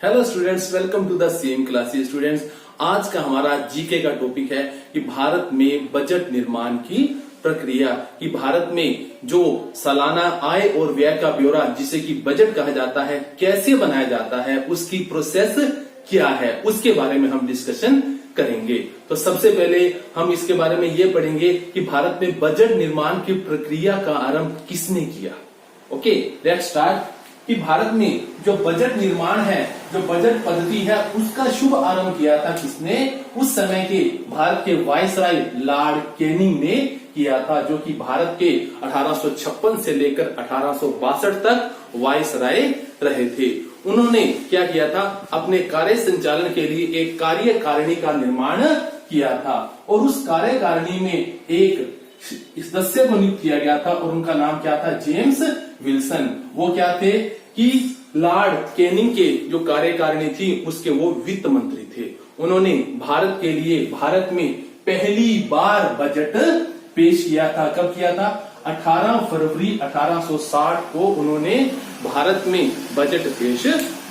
Hello students, welcome to the same classes. Students, आज का हमारा जीके का टॉपिक है कि भारत में बजट निर्माण की प्रक्रिया, कि भारत में जो सालाना आय और व्यय का ब्यौरा जिसे कि बजट कहा जाता है कैसे बनाया जाता है, उसकी प्रोसेस क्या है, उसके बारे में हम डिस्कशन करेंगे। तो सबसे पहले हम इसके बारे में ये पढ़ेंगे कि भारत में बजट निर्माण की प्रक्रिया का आरंभ किसने किया। Okay, let's start. कि भारत में जो बजट निर्माण है, जो बजट पद्धति है, उसका शुभ आरंभ किया था किसने? उस समय के भारत के वायसराय लॉर्ड कैनिंग ने किया था, जो कि भारत के 1856 से लेकर 1862 तक वायसराय रहे थे। उन्होंने क्या किया था? अपने कार्य संचालन के लिए एक कार्यकारिणी का निर्माण किया था और उस कार्यकारिणी में एक सदस्य को नियुक्त किया गया था और उनका नाम क्या था? James Wilson. वो क्या थे कि लॉर्ड कैनिंग के जो कार्यकारिणी थी उसके वो वित्त मंत्री थे। उन्होंने भारत के लिए भारत में पहली बार बजट पेश किया था। कब किया था? 18 फरवरी 1860 को उन्होंने भारत में बजट पेश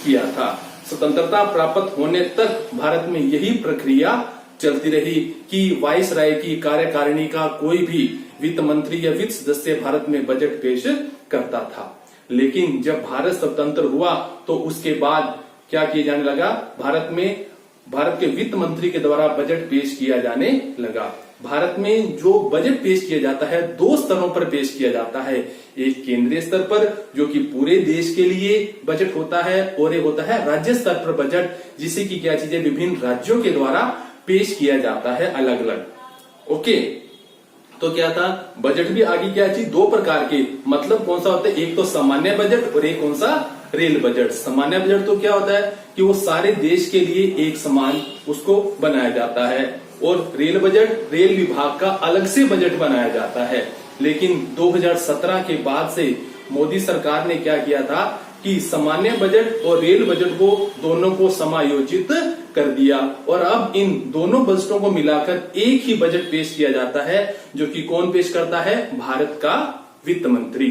किया था। स्वतंत्रता प्राप्त होने तक भारत में यही प्रक्रिया चलती रही कि वायसराय की कार्यकारिणी का कोई भी वित्त मंत्री या वित्त सदस्य भारत में बजट पेश करता था। लेकिन जब भारत स्वतंत्र हुआ तो उसके बाद क्या किया जाने लगा? भारत के वित्त मंत्री के द्वारा बजट पेश किया जाने लगा। भारत में जो बजट पेश किया जाता है दो स्तरों पर पेश किया जाता है। एक केंद्रीय स्तर पर जो कि पूरे देश के लिए बजट होता है, और एक होता है राज्य स्तर पर बजट, जिसे कि क्या चीजें विभिन्न राज्यों के द्वारा पेश किया जाता है अलग अलग। ओके, तो क्या था? बजट भी आगे क्या चीज? दो प्रकार के, मतलब कौन सा होता है? एक तो सामान्य बजट और एक कौन सा? Rail budget. सामान्य बजट तो क्या होता है कि वो सारे देश के लिए एक समान उसको बनाया जाता है, और रेल बजट रेल विभाग का अलग से बजट बनाया जाता है। लेकिन 2017 के बाद से मोदी सरकार ने क्या किया था कि सामान्य बजट और रेल बजट को दोनों को समायोजित कर दिया, और अब इन दोनों बजटों को मिलाकर एक ही बजट पेश किया जाता है, जो कि कौन पेश करता है? भारत का वित्त मंत्री।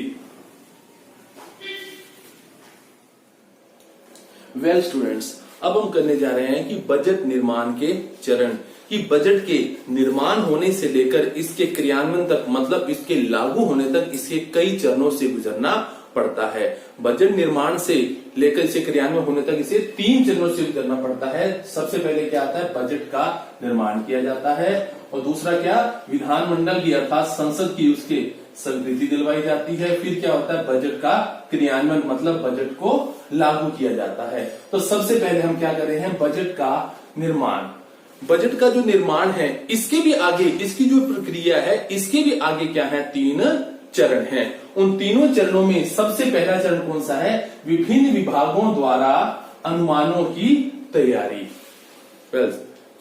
वेल स्टूडेंट्स, अब हम करने जा रहे हैं कि बजट निर्माण के चरण, कि बजट के निर्माण होने से लेकर इसके क्रियान्वयन तक, मतलब इसके लागू होने तक इसके कई चरणों से गुजरना पड़ता है। बजट निर्माण से लेकर इसे क्रियान्वयन होने तक इसे 3 चरणों से गुजरना पड़ता है। सबसे पहले क्या आता है? बजट का निर्माण किया जाता है, और दूसरा क्या? विधानमंडल की अर्थात संसद की उसके स्वीकृति दिलवाई जाती है। फिर क्या होता है? बजट का क्रियान्वयन, मतलब बजट को लागू किया जाता है। तो सबसे पहले हम क्या कर रहे हैं? बजट का निर्माण। बजट का जो निर्माण है इसके भी आगे, इसकी जो प्रक्रिया है इसके भी आगे क्या है? 3 चरण हैं। उन तीनों चरणों में सबसे पहला चरण कौन सा है? विभिन्न विभागों द्वारा अनुमानों की तैयारी।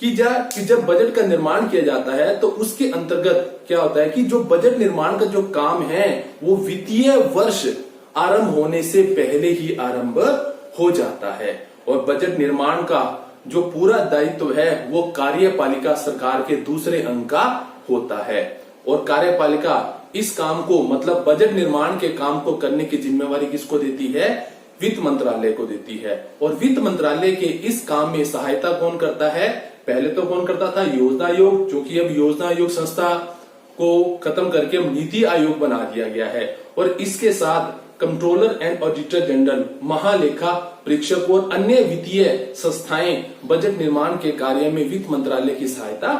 कि जब बजट का निर्माण किया जाता है तो उसके अंतर्गत क्या होता है कि जो बजट निर्माण का जो काम है वो वित्तीय वर्ष आरंभ होने से पहले ही आरंभ हो जाता है, और बजट निर्माण का जो पूरा दायित्व है वो कार्यपालिका सरकार के दूसरे अंग का होता है, और कार्यपालिका इस काम को, मतलब बजट निर्माण के काम को करने की जिम्मेवारी किसको देती है? वित्त मंत्रालय को देती है। और वित्त मंत्रालय के इस काम में सहायता कौन करता है? पहले तो कौन करता था? योजना आयोग, जो कि अब योजना आयोग संस्था को खत्म करके नीति आयोग बना दिया गया है, और इसके साथ कंट्रोलर एंड ऑडिटर जनरल, महालेखा परीक्षक और अन्य वित्तीय संस्थाएं बजट निर्माण के कार्य में वित्त मंत्रालय की सहायता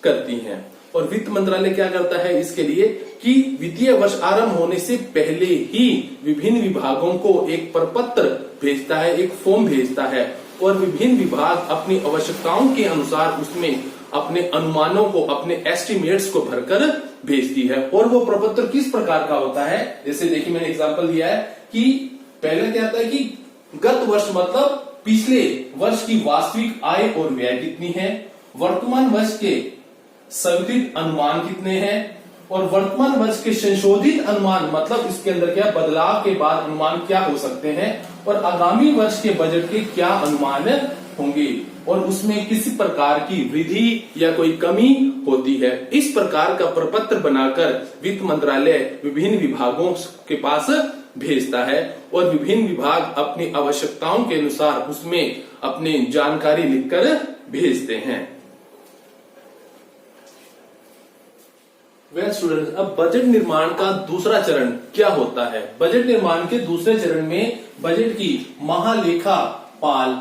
करती हैं। और वित्त मंत्रालय क्या करता है इसके लिए कि वित्तीय वर्ष आरंभ होने से पहले ही विभिन्न विभागों को एक प्रपत्र भेजता है, एक फॉर्म भेजता है, और विभिन्न विभाग अपनी आवश्यकताओं के अनुसार उसमें अपने अनुमानों को, अपने एस्टिमेट्स को भरकर भेजती है। और वो प्रपत्र किस प्रकार का होता है? जैसे देखिए, मैंने एग्जांपल दिया है कि पहले क्या होता है कि गत वर्ष, मतलब पिछले वर्ष की वास्तविक आय और व्यय कितनी है, वर्तमान वर्ष के स्वीकृत अनुमान कितने हैं, और वर्तमान वर्ष के संशोधित अनुमान, मतलब इसके अंदर क्या बदलाव के बाद अनुमान क्या हो सकते हैं, और आगामी वर्ष के बजट के क्या अनुमान होंगे, और उसमें किसी प्रकार की वृद्धि या कोई कमी होती है। इस प्रकार का प्रपत्र बनाकर वित्त मंत्रालय विभिन्न विभागों के पास भेजता है और विभिन्न विभाग अपनी आवश्यकताओं के अनुसार उसमें अपनी जानकारी लिखकर भेजते हैं। वेल स्टूडेंट्स, अब बजट निर्माण का दूसरा चरण क्या होता है? बजट निर्माण के दूसरे चरण में बजट की महालेखापाल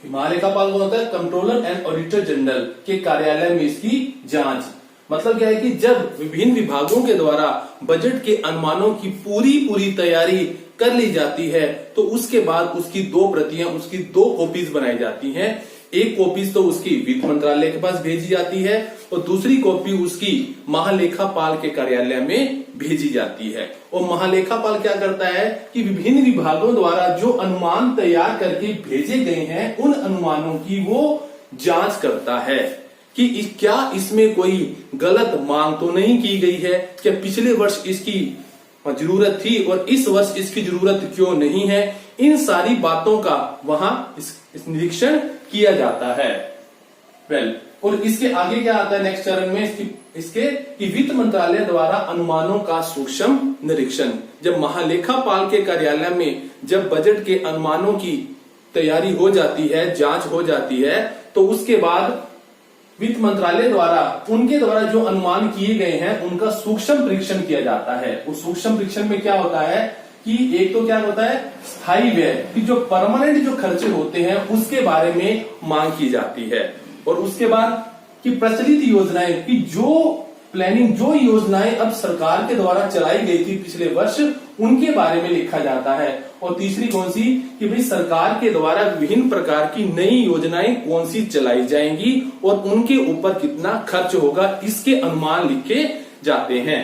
कौन होता है? कंट्रोलर एंड ऑडिटर जनरल के कार्यालय में इसकी जांच। मतलब क्या है कि जब विभिन्न विभागों के द्वारा बजट के अनुमानों की पूरी तैयारी कर ली जाती है तो उसके बाद उसकी दो प्रतियां, उसकी दो कॉपीज बनाई जाती हैं। एक कॉपी तो उसकी वित्त मंत्रालय के पास भेजी जाती है और दूसरी कॉपी उसकी महालेखापाल के कार्यालय में भेजी जाती है। और महालेखापाल क्या करता है कि विभिन्न विभागों द्वारा जो अनुमान तैयार करके भेजे गए हैं उन अनुमानों की वो जांच करता है कि क्या इसमें कोई गलत मांग तो नहीं की गई है, क्या पिछले वर्ष इसकी जरूरत थी और इस वर्ष इसकी जरूरत क्यों नहीं है। इन सारी बातों का वहां इस निरीक्षण किया जाता है। और इसके आगे क्या आता है नेक्स्ट चरण में इसके कि वित्त मंत्रालय द्वारा अनुमानों का सूक्ष्म निरीक्षण। जब महालेखापाल के कार्यालय में जब बजट के अनुमानों की तैयारी हो जाती है, जांच हो जाती है, तो उसके बाद वित्त मंत्रालय द्वारा उनके द्वारा जो अनुमान किए गए हैं उनका सूक्ष्म परीक्षण किया जाता है। उस सूक्ष्म परीक्षण में क्या होता है कि एक तो क्या होता है स्थायी व्यय कि जो परमानेंट जो खर्चे होते हैं उसके बारे में मांग की जाती है। और उसके बाद कि प्रचलित योजनाएं कि जो प्लानिंग जो योजनाएं अब सरकार के द्वारा चलाई गई थी पिछले वर्ष उनके बारे में लिखा जाता है। और तीसरी कौन सी कि भाई सरकार के द्वारा विभिन्न प्रकार की नई योजनाएं कौन सी चलाई जाएंगी और उनके ऊपर कितना खर्च होगा इसके अनुमान लिखे जाते हैं।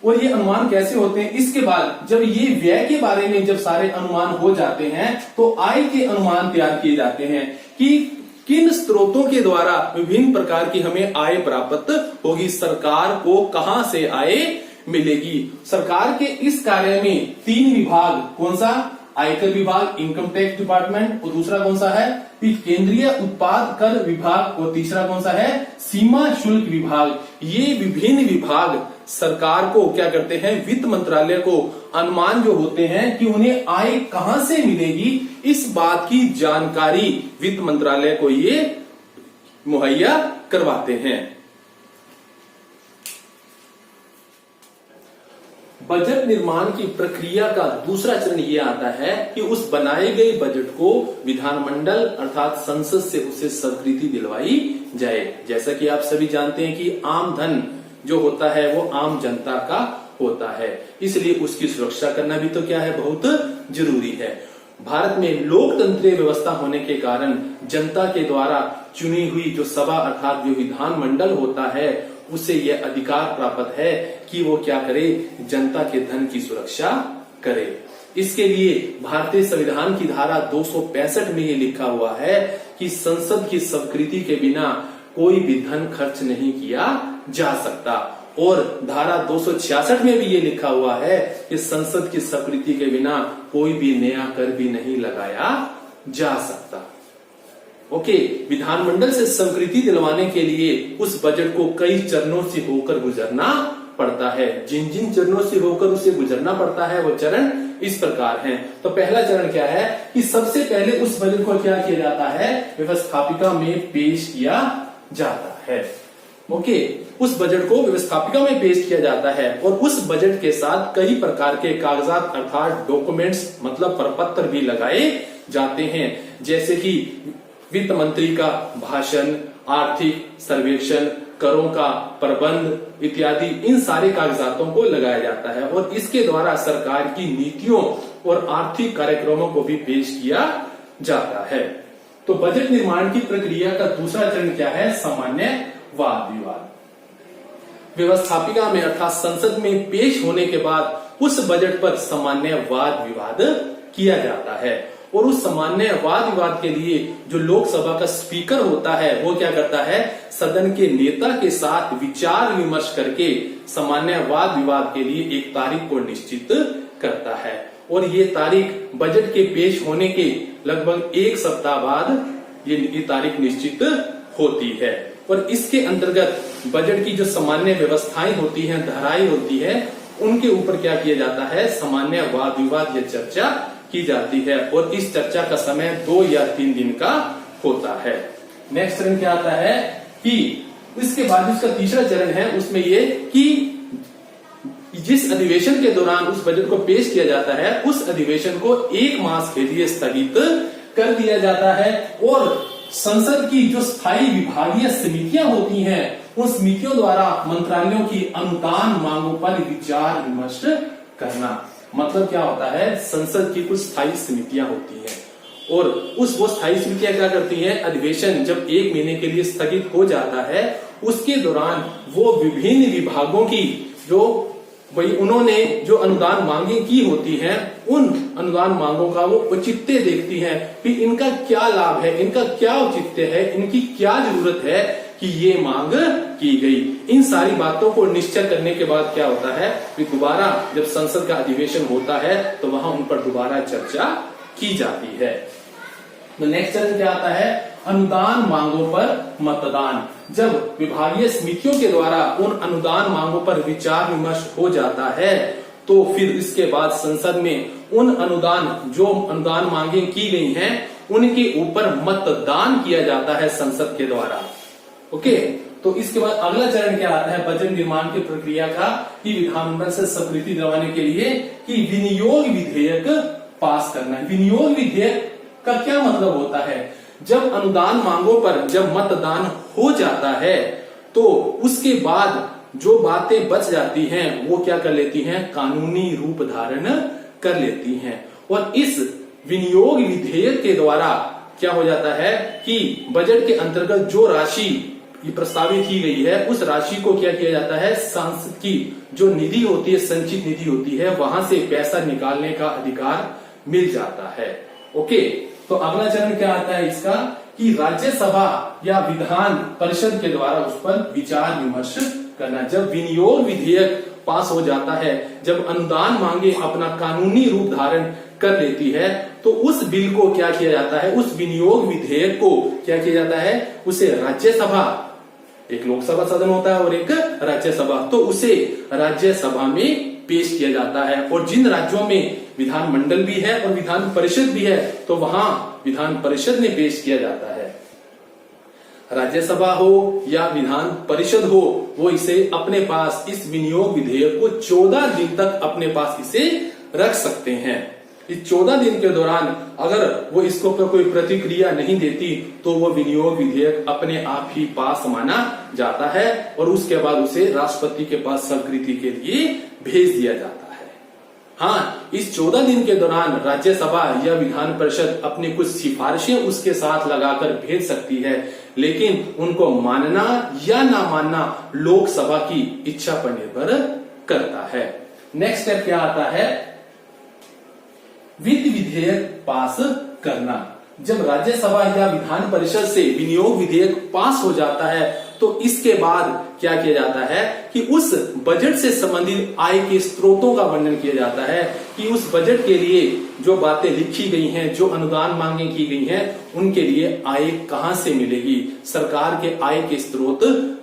और ये अनुमान कैसे होते हैं? इसके बाद जब ये व्यय के बारे में जब सारे अनुमान हो जाते हैं तो आय के अनुमान तैयार किए जाते हैं कि किन स्रोतों के द्वारा विभिन्न प्रकार की हमें आय प्राप्त होगी, सरकार को कहां से आय मिलेगी। सरकार के इस कार्य में तीन विभाग, कौन सा? आयकर विभाग, इनकम टैक्स डिपार्टमेंट, और दूसरा कौन सा है? केंद्रीय उत्पाद कर विभाग, और तीसरा कौन सा है? सीमा शुल्क विभाग। ये विभिन्न विभाग सरकार को क्या करते हैं? वित्त मंत्रालय को अनुमान जो होते हैं कि उन्हें आय कहां से मिलेगी इस बात की जानकारी वित्त मंत्रालय को ये मुहैया करवाते हैं। बजट निर्माण की प्रक्रिया का दूसरा चरण ये आता है कि उस बनाए गए बजट को विधानमंडल अर्थात संसद से उसे स्वीकृति दिलवाई जाए। जैसा कि आप सभी जानते हैं कि आम धन जो होता है वो आम जनता का होता है, इसलिए उसकी सुरक्षा करना भी तो क्या है? बहुत जरूरी है। भारत में लोकतंत्रीय व्यवस्था होने के कारण जनता के द्वारा चुनी हुई जो सभा अर्थात जो विधानमंडल होता है उसे यह अधिकार प्राप्त है कि वो क्या करे? जनता के धन की सुरक्षा करे। इसके लिए भारतीय संविधान की धारा 265 में ये लिखा हुआ है कि संसद की स्वीकृति के बिना कोई भी धन खर्च नहीं किया जा सकता। और धारा 266 में भी ये लिखा हुआ है कि संसद की स्वीकृति के बिना कोई भी नया कर भी नहीं लगाया जा सकता। ओके, विधानमंडल से स्वीकृति दिलवाने के लिए उस बजट को कई चरणों से होकर गुजरना पड़ता है। जिन जिन चरणों से होकर उसे गुजरना पड़ता है वो चरण इस प्रकार हैं। तो पहला चरण क्या है कि सबसे पहले उस बजट को क्या किया जाता है? व्यवस्थापिका में पेश किया जाता है। ओके, उस बजट को व्यवस्थापिका में पेश किया जाता है और उस बजट के साथ कई प्रकार के कागजात अर्थात डॉक्यूमेंट्स मतलब प्रपत्र भी लगाए जाते हैं, जैसे कि वित्त मंत्री का भाषण, आर्थिक सर्वेक्षण, करों का प्रबंध इत्यादि। इन सारे कागजातों को लगाया जाता है और इसके द्वारा सरकार की नीतियों और आर्थिक कार्यक्रमों को भी पेश किया जाता है। तो बजट निर्माण की प्रक्रिया का दूसरा चरण क्या है? सामान्य वाद विवाद। व्यवस्थापिका में अर्थात संसद में पेश होने के बाद उस बजट पर सामान्य वाद विवाद किया जाता है और उस सामान्य वाद विवाद के लिए जो लोकसभा का स्पीकर होता है वो क्या करता है? सदन के नेता के साथ विचार विमर्श करके सामान्य वाद विवाद के लिए एक तारीख को निश्चित करता है और ये तारीख बजट के पेश होने के लगभग एक सप्ताह बाद ये तारीख निश्चित होती है। और इसके अंतर्गत बजट की जो सामान्य व्यवस्थाएं होती हैं, धाराएं होती है, उनके ऊपर क्या किया जाता है, सामान्य वाद विवाद या चर्चा की जाती है और इस चर्चा का समय 2 या 3 दिन का होता है। नेक्स्ट चरण क्या आता है कि इसके बाद इसका तीसरा चरण है, उसमें ये कि जिस अधिवेशन के दौरान उस बजट को पेश किया जाता है उस अधिवेशन को 1 मास के लिए स्थगित कर दिया जाता है और संसद की जो स्थायी विभागीय समितियां होती हैं उन समितियों द्वारा मंत्रालयों की अनुदान मांगों पर विचार विमर्श करना। मतलब क्या होता है, संसद की कुछ स्थायी समितियां होती हैं और वो स्थायी समितियां क्या करती हैं, अधिवेशन जब 1 महीने के लिए स्थगित हो जाता है उसके दौरान वो विभिन्न विभागों की जो उन्होंने जो अनुदान मांगे की होती हैं उन अनुदान मांगों का वो औचित्य देखती हैं कि इनका क्या लाभ है, इनका क्या औचित्य है, इनकी क्या जरूरत है कि ये मांग की गई। इन सारी बातों को निश्चय करने के बाद क्या होता है कि दोबारा जब संसद का अधिवेशन होता है तो वहां उन पर दोबारा चर्चा की जाती है। तो नेक्स्ट चरण क्या आता है, अनुदान मांगों पर मतदान। जब विभागीय समितियों के द्वारा उन अनुदान मांगों पर विचार विमर्श हो जाता है तो फिर इसके बाद संसद में उन अनुदान मांगे की गई हैं उनके ऊपर मतदान किया जाता है संसद के द्वारा। ओके, तो इसके बाद अगला चरण क्या आता है बजट निर्माण की प्रक्रिया का, कि विधानमंडल से स्वीकृति दिलवाने के लिए कि विनियोग विधेयक पास करना है। विनियोग विधेयक का क्या मतलब होता है, जब अनुदान मांगों पर जब मतदान हो जाता है तो उसके बाद जो बातें बच जाती हैं वो क्या कर लेती हैं, कानूनी रूप धारण कर लेती हैं। और इस विनियोग विधेयक के द्वारा क्या हो जाता है कि बजट के अंतर्गत जो राशि प्रस्तावित की गई है उस राशि को क्या किया जाता है, सांसद की जो निधि होती है, संचित निधि होती है, वहां से पैसा निकालने का अधिकार मिल जाता है। ओके, तो अगला चरण क्या आता है इसका, कि राज्यसभा या विधान परिषद के द्वारा उस पर विचार विमर्श करना। जब विनियोग विधेयक पास हो जाता है, जब अनुदान मांगे अपना कानूनी रूप धारण कर लेती है तो उस बिल को क्या किया जाता है, उस विनियोग विधेयक को क्या किया जाता है, उसे राज्यसभा, एक लोकसभा सदन होता है और एक राज्यसभा, तो उसे राज्यसभा में पेश किया जाता है। और जिन राज्यों में विधानमंडल भी है और विधान परिषद भी है तो वहां विधान परिषद में पेश किया जाता है। राज्यसभा हो या विधान परिषद हो, वो इसे अपने पास इस विनियोग विधेयक को 14 दिन तक अपने पास इसे रख सकते हैं। इस 14 दिन के दौरान अगर वो इसको पर कोई प्रतिक्रिया नहीं देती तो वो विनियोग विधेयक अपने आप ही पास माना जाता है और उसके बाद उसे राष्ट्रपति के पास स्वीकृति के लिए भेज दिया जाता है। हाँ, इस 14 दिन के दौरान राज्यसभा या विधान परिषद अपनी कुछ सिफारिशें उसके साथ लगाकर भेज सकती है, लेकिन उनको मानना या ना मानना लोकसभा की इच्छा पर निर्भर करता है। नेक्स्ट स्टेप क्या आता है, वित्त विधेयक पास करना। जब राज्यसभा या विधान परिषद से विनियोग विधेयक पास हो जाता है तो इसके बाद क्या किया जाता है कि उस बजट से संबंधित आय के स्रोतों का वर्णन किया जाता है कि उस बजट के लिए जो बातें लिखी गई हैं, जो अनुदान मांगे की गई हैं, उनके लिए आय कहां से मिलेगी, सरकार के आय के स्रोत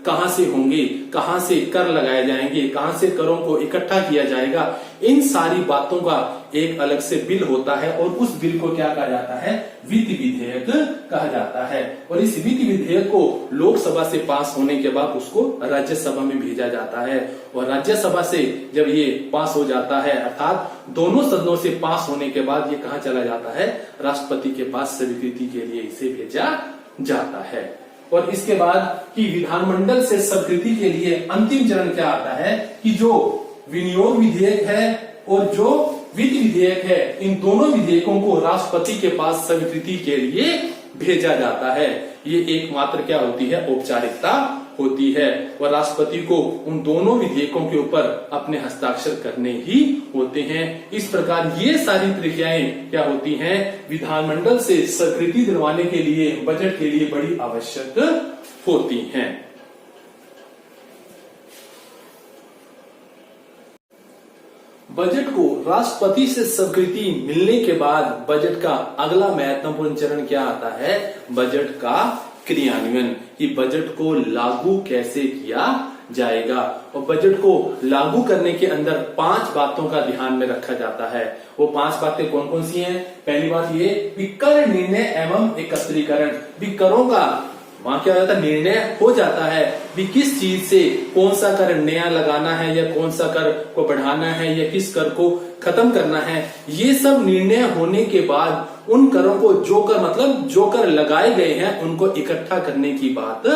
कहां से होंगे, कहां से कर लगाए जाएंगे, कहां से करों को इकट्ठा किया जाएगा। इन सारी बातों का एक अलग से बिल होता है और उस बिल को क्या कहा जाता है, वित्त विधेयक कहा जाता है। और इस वित्त विधेयक को लोकसभा से पास होने के बाद उसको राज्यसभा में भेजा जाता है और राज्यसभा से जब ये पास हो जाता है, अर्थात दोनों सदनों से पास होने के बाद ये कहां चला जाता है, राष्ट्रपति के पास स्वीकृति के लिए इसे भेजा जाता है। और इसके बाद कि विधानमंडल से स्वीकृति के लिए अंतिम चरण क्या आता है कि जो विनियोग विधेयक है और जो वित्त विधेयक है, इन दोनों विधेयकों को राष्ट्रपति के पास स्वीकृति के लिए भेजा जाता है। ये एकमात्र क्या होती है, औपचारिकता होती है और राष्ट्रपति को उन दोनों विधेयकों के ऊपर अपने हस्ताक्षर करने ही होते हैं। इस प्रकार ये सारी प्रक्रियाएं क्या होती हैं, विधानमंडल से स्वीकृति दिलवाने के लिए, बजट के लिए बड़ी आवश्यक होती हैं। बजट को राष्ट्रपति से स्वीकृति मिलने के बाद बजट का अगला महत्वपूर्ण चरण क्या आता है, बजट का क्रियान्वयन, कि बजट को लागू कैसे किया जाएगा। और बजट को लागू करने के अंदर 5 बातों का ध्यान में रखा जाता है। वो 5 बातें कौन कौन सी हैं? पहली बात ये कि कर निर्णय एवं एकत्रीकरण। भी करों का वहां क्या हो जाता है, निर्णय हो जाता है भी किस चीज से कौन सा कर नया लगाना है या कौन सा कर को बढ़ाना है या किस कर को खत्म करना है। ये सब निर्णय होने के बाद उन करों को जो कर मतलब जो कर लगाए गए हैं उनको इकट्ठा करने की बात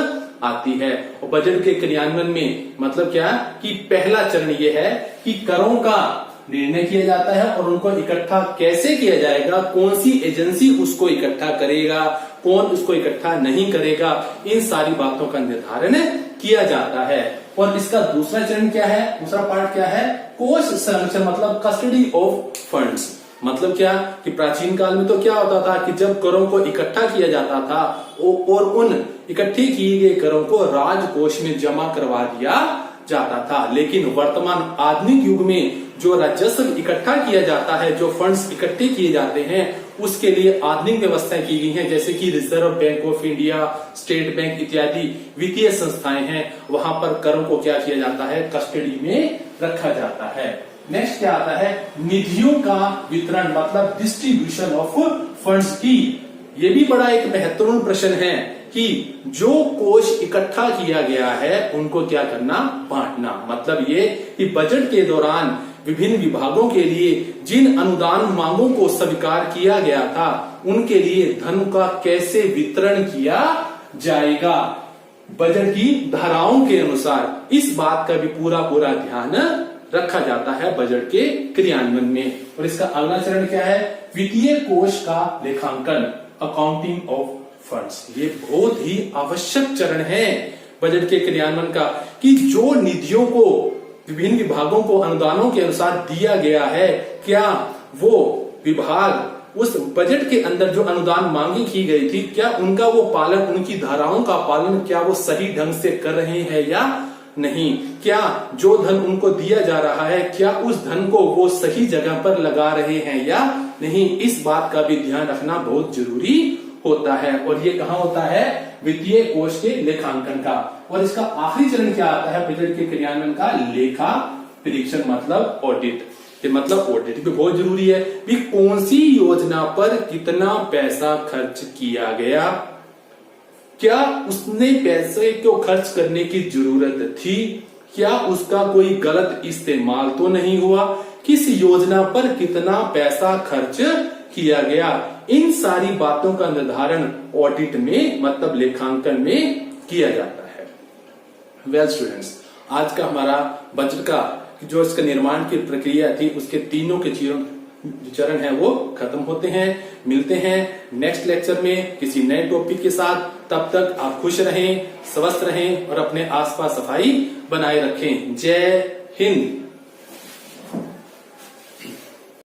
आती है। और बजट के क्रियान्वयन में मतलब क्या कि पहला चरण ये है कि करों का निर्णय किया जाता है और उनको इकट्ठा कैसे किया जाएगा, कौन सी एजेंसी उसको इकट्ठा करेगा, कौन उसको इकट्ठा नहीं करेगा, इन सारी बातों का निर्धारण किया जाता है। और इसका दूसरा चरण क्या है, दूसरा पार्ट क्या है? कोष संरक्षण मतलब कस्टडी ऑफ फंड्स। मतलब क्या कि प्राचीन काल में तो क्या होता था कि जब करों को इकट्ठा किया जाता था और उन इकट्ठे किए गए करों को राजकोष में जमा करवा दिया जाता था। लेकिन वर्तमान आधुनिक युग में जो राजस्व इकट्ठा किया जाता है, जो फंड्स इकट्ठे किए जाते हैं, उसके लिए आधुनिक व्यवस्थाएं की गई हैं, जैसे कि reserve bank of India, state bank इत्यादि वित्तीय संस्थाएं हैं। वहां पर करों को क्या किया जाता है? कस्टडी में रखा जाता है। नेक्स्ट क्या आता है? निधियों का वितरण मतलब डिस्ट्रीब्यूशन ऑफ फंड्स की। ये भी बड़ा एक महत्वपूर्ण प्रश्न है कि जो कोष इकट्ठा किया गया है उनको क्या करना? बांटना। मतलब ये कि बजट के दौरान विभिन्न विभागों के लिए जिन अनुदान मांगों को स्वीकार किया गया था उनके लिए धन का कैसे वितरण किया जाएगा बजट की धाराओं के अनुसार, इस बात का भी पूरा ध्यान रखा जाता है बजट के क्रियान्वयन में। और इसका अगला चरण क्या है? वित्तीय कोष का लेखांकन, अकाउंटिंग ऑफ फंड्स। ये बहुत ही आवश्यक चरण है बजट के क्रियान्वयन का कि जो निधियों को विभिन्न विभागों को अनुदानों के अनुसार दिया गया है, क्या वो विभाग उस बजट के अंदर जो अनुदान मांगी की गई थी, क्या उनका वो पालन, उनकी धाराओं का पालन क्या वो सही ढंग से कर रहे हैं या नहीं? क्या जो धन उनको दिया जा रहा है, क्या उस धन को वो सही जगह पर लगा रहे हैं या नहीं? इस बात का भी ध्यान रखना बहुत जरूरी होता है। और ये कहाँ होता है? वित्तीय कोष के लेखांकन का। और इसका आखिरी चरण क्या आता है बजट के क्रियान्वयन का? लेखा परीक्षण मतलब ऑडिट। मतलब ऑडिट भी बहुत जरूरी है भी कौन सी योजना पर कितना पैसा खर्च किया गया, क्या उसने पैसे को खर्च करने की जरूरत थी, क्या उसका कोई गलत इस्तेमाल तो नहीं हुआ, किस योजना पर कितना पैसा खर्च किया गया। इन सारी बातों का निर्धारण ऑडिट में मतलब लेखांकन में किया जाता है। वेल स्टूडेंट्स, आज का हमारा बजट का जो इसका निर्माण की प्रक्रिया थी उसके तीनों के चरण है वो खत्म होते हैं। मिलते हैं नेक्स्ट लेक्चर में किसी नए टॉपिक के साथ। तब तक आप खुश रहें, स्वस्थ रहें और अपने आसपास सफाई बनाए रखें। जय हिंद।